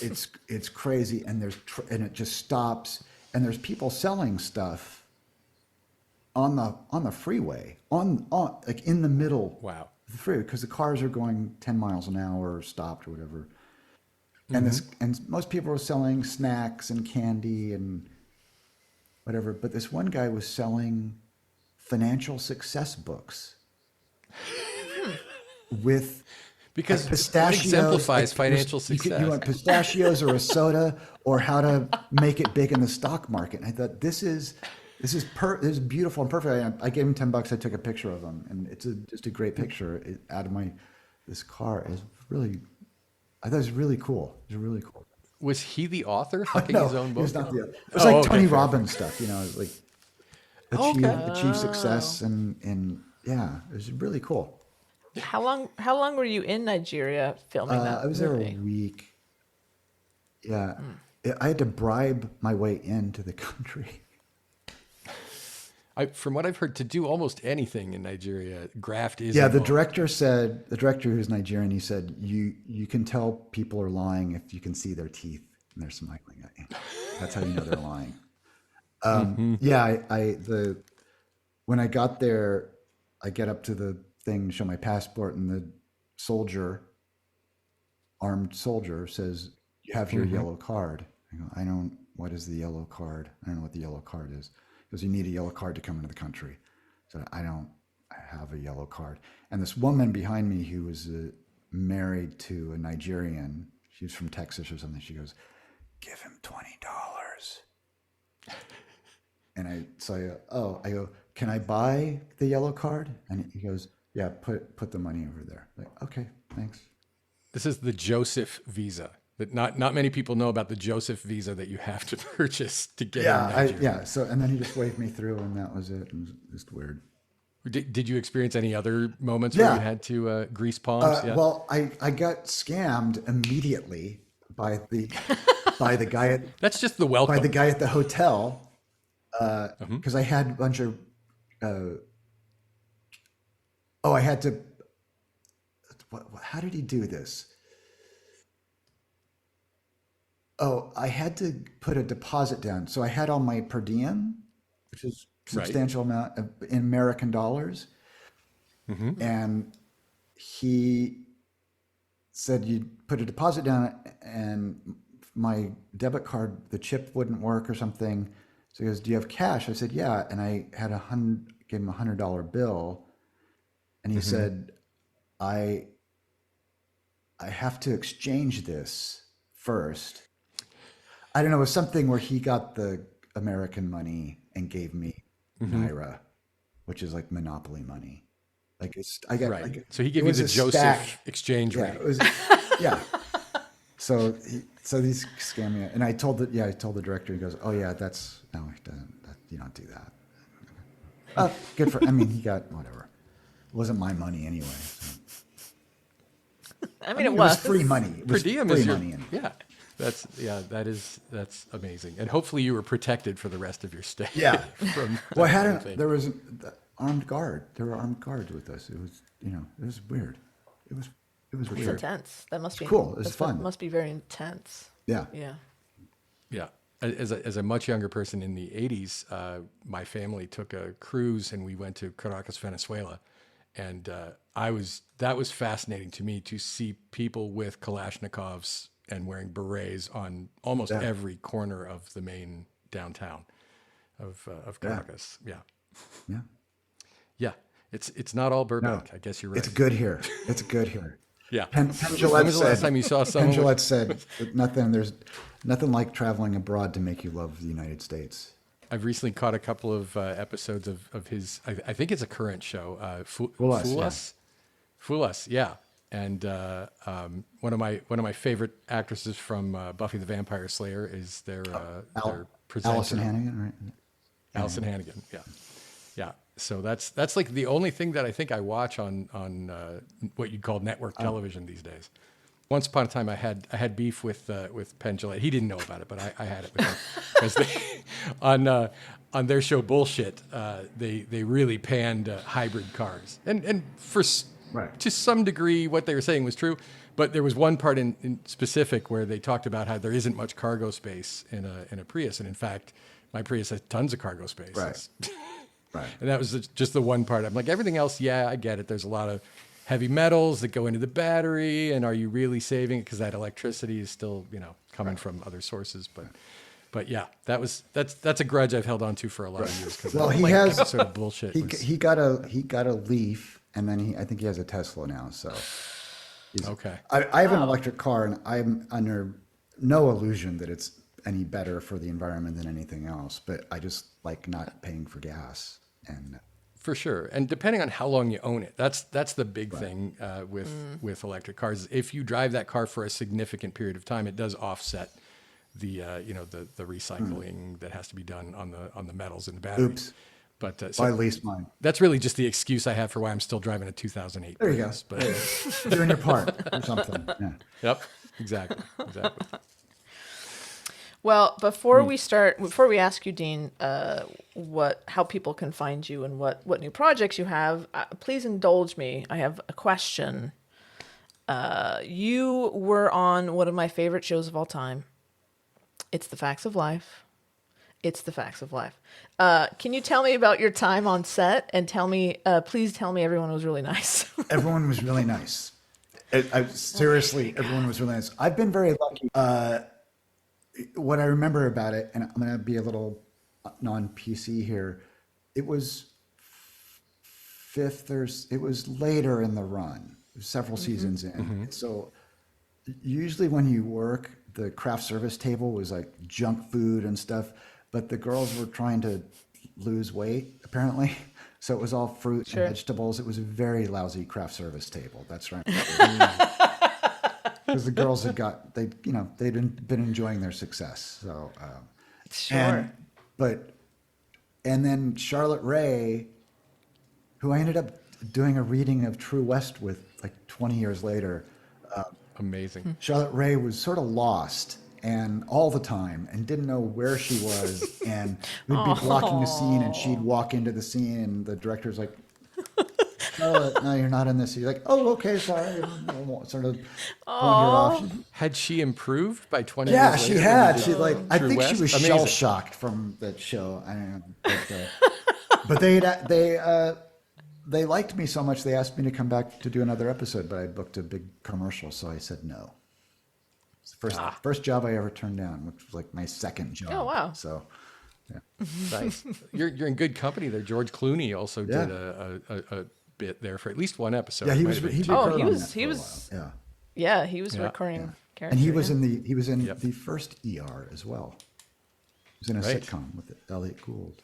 It's crazy, and and it just stops, and there's people selling stuff on the freeway, on like in the middle. Wow. Of the freeway, because the cars are going 10 miles an hour or stopped or whatever. And most people are selling snacks and candy and whatever, but this one guy was selling financial success books with Because like it pistachios exemplifies like, financial you, success. you want pistachios or a soda or how to make it big in the stock market. And I thought this is beautiful and perfect. I gave him $10. I took a picture of him, and it's just a great picture out of this car. Is really, I thought it was really cool. It was really cool. Was he the author hucking No, his own he book? was not the. It was Oh, like okay, Tony fair. Robbins stuff, like achieve success, and yeah, it was really cool. How long were you in Nigeria filming that I was there a movie? week. Yeah, I had to bribe my way into the country. From what I've heard, to do almost anything in Nigeria, graft is Yeah, the involved. director who's Nigerian, he said, you can tell people are lying if you can see their teeth and they're smiling at you. That's how you know they're lying. Yeah, when I got there, I get up to the thing, show my passport, and the armed soldier says, "You have your yellow card." I go, what is the yellow card? I don't know what the yellow card is. He goes, "You need a yellow card to come into the country." So I have a yellow card. And this woman behind me who was married to a Nigerian, she was from Texas or something. She goes, "Give him $20." And I go, "Can I buy the yellow card?" And he goes, "Yeah, put the money over there." Like, okay, thanks. This is the Joseph visa. That not many people know about the Joseph visa that you have to purchase to get in Nigeria. So, and then he just waved me through, and that was it. It was just weird. Did you experience any other moments where Yeah. you had to grease palms? Well, I got scammed immediately by the guy at That's just the welcome. by the guy at the hotel because I had a bunch of I had to how did he do this? I had to put a deposit down. So I had all my per diem, which is substantial amount in American dollars. And he said, you put a deposit down and my debit card, the chip wouldn't work or something. So he goes, "Do you have cash?" I said, "Yeah." And I had gave him $100 bill. And he said, I have to exchange this first. I don't know, it was something where he got the American money and gave me Naira, which is like monopoly money. Like I got Right. like So he gave it you was the a Joseph stack. exchange Yeah, rate. it was yeah. So these scam me, and I told the director. He goes, "Oh yeah, no, he doesn't. You don't do that." Good for. I mean, he got whatever. It wasn't my money anyway. So. I mean, it It was. was free money. It Per was diem free is your, money. yeah. That's amazing. And hopefully you were protected for the rest of your stay. Yeah. From Well, everything. there was the armed guard. There were armed guards with us. It was, it was weird. It was It's weird. intense. That must be cool. It was that fun. Must be very intense. Yeah. Yeah. Yeah. As a much younger person in the 80s, my family took a cruise and we went to Caracas, Venezuela. And that was fascinating to me to see people with Kalashnikovs and wearing berets on almost every corner of the main downtown of Caracas. Yeah. Yeah. Yeah. It's not all Burbank. No, I guess you're right. It's good here. It's good here. Yeah. Penn When Jillette was the last time you saw Penn someone? Jillette said that there's nothing like traveling abroad to make you love the United States. I've recently caught a couple of episodes of his. I think it's a current show. Fool Us, yeah. Fool Us. Yeah. And one of my favorite actresses from Buffy the Vampire Slayer is their presenter, Allison Hannigan, right? Allison Hannigan. Yeah. Yeah. So that's like the only thing that I think I watch on what you'd call network television these days. Once upon a time, I had beef with Penn Jillette. He didn't know about it, but I had it with him because they on their show Bullshit. They really panned hybrid cars, and to some degree, what they were saying was true. But there was one part in specific where they talked about how there isn't much cargo space in a Prius, and in fact, my Prius has tons of cargo space. Right. Right. And that was just the one part. I'm like, everything else, yeah, I get it. There's a lot of heavy metals that go into the battery, and are you really saving it? Because that electricity is still, coming from other sources. But yeah, that's a grudge I've held on to for a lot of years. Because sort of bullshit. He got a Leaf, and then I think he has a Tesla now. So Okay. I have an electric car, and I'm under no illusion that it's any better for the environment than anything else. But I just like not paying for gas. And For sure, and depending on how long you own it, that's the big thing with electric cars. If you drive that car for a significant period of time, it does offset the the recycling that has to be done on the metals in the batteries. Oops. But so I leased mine. that's really just the excuse I have for why I'm still driving a 2008 There you go. Prius. But Doing your part or something. Yeah. yep, exactly. Well, before we ask you, Dean, how people can find you and what new projects you have, please indulge me. I have a question. You were on one of my favorite shows of all time. It's The Facts of Life. It's The Facts of Life. Can you tell me about your time on set and please tell me everyone was really nice. Everyone was really nice. Seriously, everyone was really nice. I've been very lucky. What I remember about it, and I'm going to be a little non-PC here, it was it was later in the run, several seasons in. So usually when you work, the craft service table was like junk food and stuff, but the girls were trying to lose weight, apparently. So it was all fruit and vegetables. It was a very lousy craft service table. That's right. Because the girls they'd been enjoying their success. So, Sure. And then Charlotte Rae, who I ended up doing a reading of True West with like 20 years later. Amazing. Charlotte Rae was sort of lost and all the time and didn't know where she was. And we'd be blocking a scene and she'd walk into the scene and the director's like, Charlotte, no, you're not in this. You're like, oh, okay, sorry. Sort of wander off. Had she improved by 20 Yeah, years she later? had. She I True think West? she was Amazing. shell shocked from that show. I don't know, but they liked me so much they asked me to come back to do another episode, but I booked a big commercial, so I said no. It's the first job I ever turned down, which was like my second job. Oh, wow. So yeah. Nice. You're in good company there. George Clooney also Yeah. did a bit there for at least one episode. Yeah, he It was. might have been He two. recurred he on was- that for he a was- while. Yeah, he was a Yeah. recurring character. And he was yeah. in Yep. the first ER as well. He was in a Right. sitcom with Elliot Gould.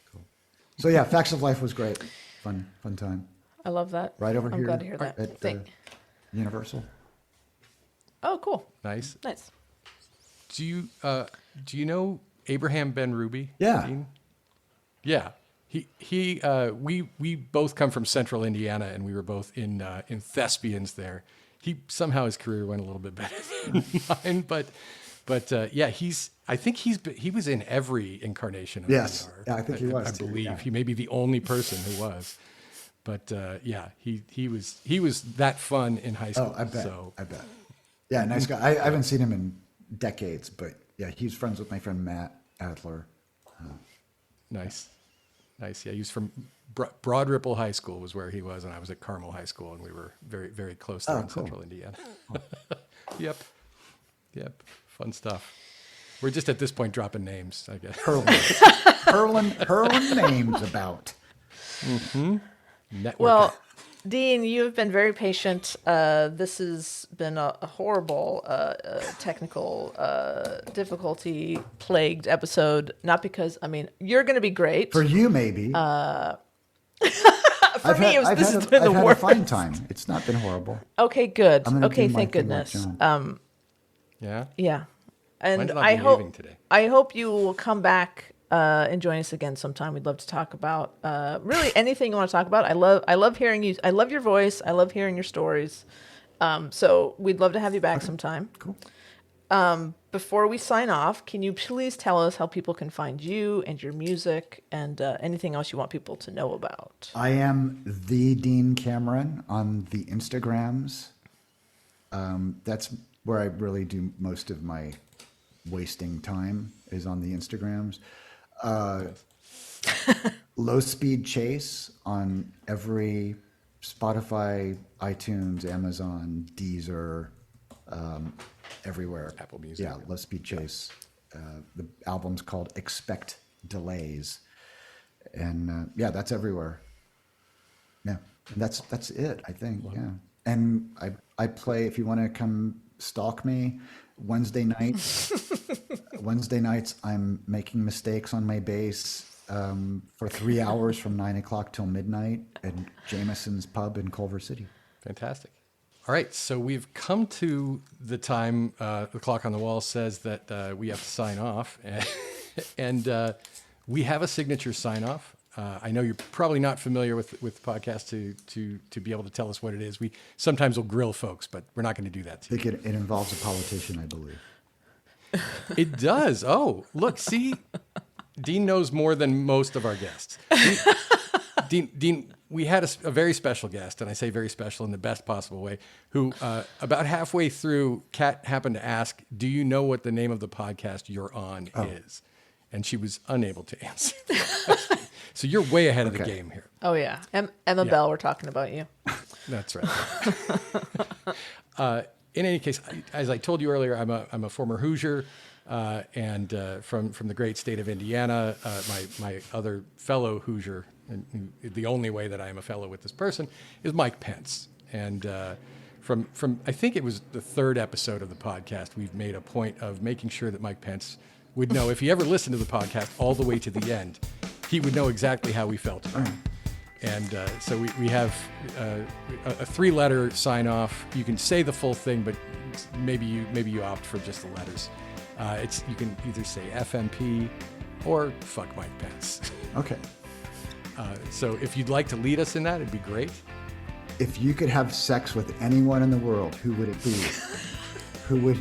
So yeah, Facts of Life was great. Fun time. I love that. Right over I'm here glad to hear that. at Universal. Oh, cool. Nice. Nice. Do you know Abraham Ben Ruby? Yeah. Dean? Yeah. We both come from Central Indiana, and we were both in Thespians there. Somehow his career went a little bit better than mine, but yeah, he was in every incarnation of Yes. VR. Yeah, I think he was I too, believe yeah. he may be the only person who was, but yeah, he was that fun in high school. Oh, I bet. So I bet. Yeah, nice guy. I haven't seen him in decades, but yeah, he's friends with my friend Matt Adler. nice. Yeah, he was from Broad Ripple High School was where he was, and I was at Carmel High School, and we were very, very close there in cool. Central Indiana. Yep. Fun stuff. We're just at this point dropping names, I guess. Hurling names about. Network. Well, Dean, you've been very patient. This has been a horrible technical difficulty plagued episode. Not because, you're going to be great. For you, maybe. For me, this has been the I've had worst. a fine time. It's not been horrible. Okay, good. I'm gonna Okay, do my thank thing like goodness. John. Yeah. Yeah. When And did I I be hope leaving today? I hope you will come back and join us again sometime. We'd love to talk about really anything you want to talk about. I love hearing you. I love your voice. I love hearing your stories. So we'd love to have you back sometime. Cool. Before we sign off, can you please tell us how people can find you and your music and anything else you want people to know about? I am the Dean Cameron on the Instagrams. That's where I really do most of my wasting time is on the Instagrams. Low Speed Chase on every Spotify, iTunes, Amazon, Deezer, everywhere. Apple Music. Yeah, Low Speed Chase. The album's called Expect Delays. And yeah, that's everywhere. Yeah, and that's it, I think. Yeah. And I play, if you want to come stalk me, Wednesday nights. Wednesday nights, I'm making mistakes on my bass for 3 hours from 9 o'clock till midnight at Jameson's Pub in Culver City. Fantastic. All right, so we've come to the time, the clock on the wall says that we have to sign off. And we have a signature sign-off. I know you're probably not familiar with the podcast to be able to tell us what it is. We sometimes will grill folks, but we're not going to do that I think it involves a politician, I believe. It does. Oh, look, see, Dean knows more than most of our guests. Dean, we had a very special guest, and I say very special in the best possible way, who about halfway through, Kat happened to ask, do you know what the name of the podcast you're on is? And she was unable to answer. So you're way ahead of the game here. Oh, yeah. Emma Bell, we're talking about you. That's right. In any case, as I told you earlier, I'm a former Hoosier, and from the great state of Indiana. My other fellow Hoosier, and the only way that I am a fellow with this person, is Mike Pence. And from I think it was the third episode of the podcast, we've made a point of making sure that Mike Pence would know, if he ever listened to the podcast all the way to the end, he would know exactly how we felt about it. And so we have a 3-letter sign off. You can say the full thing, but maybe you opt for just the letters. You can either say FMP or fuck Mike Pence. Okay. So if you'd like to lead us in that, it'd be great. If you could have sex with anyone in the world, who would it be? Who would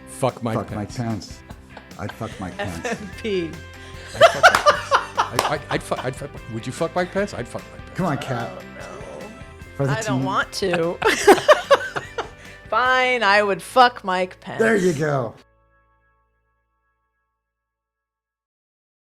Fuck Mike fuck Pence. Mike Pence? I'd fuck Mike Pence. FMP. I'd fuck. Would you fuck Mike Pence? I'd fuck Mike Pence. Come on, Kat. For the I don't team. want to. Fine, I would fuck Mike Pence. There you go.